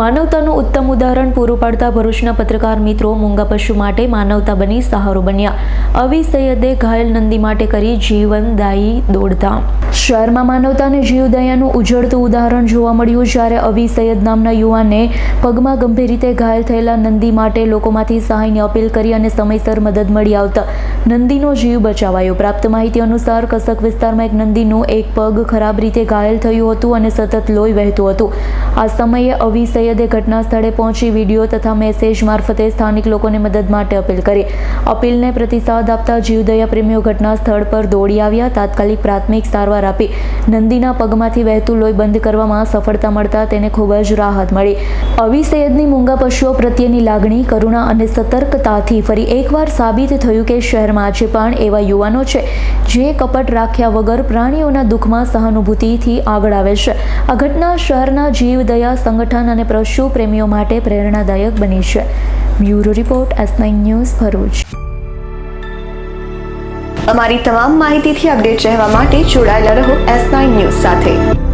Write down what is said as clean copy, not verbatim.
માનવતાનું ઉત્તમ ઉદાહરણ પૂરું પાડતા ભરૂચના પત્રકાર મિત્રો મૂંગા પશુ માટે માનવતા બની સહારો બન્યા. અવી સૈયદે ઘાયલ નંદી માટે કરી જીવનદાયી દોડધામ. શહેરમાં માનવતા અને જીવદયાનું ઉજળતું ઉદાહરણ જોવા મળ્યું, જ્યારે અવી સૈયદ નામના યુવાને પગમાં ગંભીર રીતે ઘાયલ થયેલા નંદી માટે લોકોમાંથી સહાયની અપીલ કરી અને સમયસર મદદ મળી આવતા નંદીનો જીવ બચાવાયો. પ્રાપ્ત માહિતી અનુસાર કસક વિસ્તારમાં એક નંદીનું એક પગ ખરાબ રીતે ઘાયલ થયું હતું અને સતત લોહી વહેતું હતું. આ સમયે અવી સૈયદે ઘટના સ્થળે પહોંચી વિડીયો તથા મેસેજ મારફતે સ્થાનિક લોકોને મદદ માટે અપીલ કરી. અપીલને પ્રતિસાદ આપતા જીવદયા પ્રેમીઓ ઘટના સ્થળ પર દોડી આવ્યા. તાત્કાલિક પ્રાથમિક સારવાર આપી નંદીના પગમાંથી વહેતું લોહી બંધ કરવામાં સફળતા મળતા તેને ખૂબ જ રાહત મળી. અવી સૈયદની મૂંગા પશુઓ પ્રત્યેની લાગણી, કરુણા અને સતર્કતાથી ફરી એકવાર સાબિત થયું કે શહેરમાં આજે પણ એવા યુવાનો છે જે કપટ રાખ્યા વગર પ્રાણીઓના દુઃખમાં સહાનુભૂતિથી આગળ આવે છે. આ ઘટના શહેરના જીવદયા સંગઠન અને પશુ પ્રેમીઓ માટે પ્રેરણાદાયક બની છે. Bureau report S9 news Bharuch. અમારી તમામ માહિતીથી અપડેટ રહેવા માટે જોડાયેલા રહો S9 ન્યૂઝ સાથે.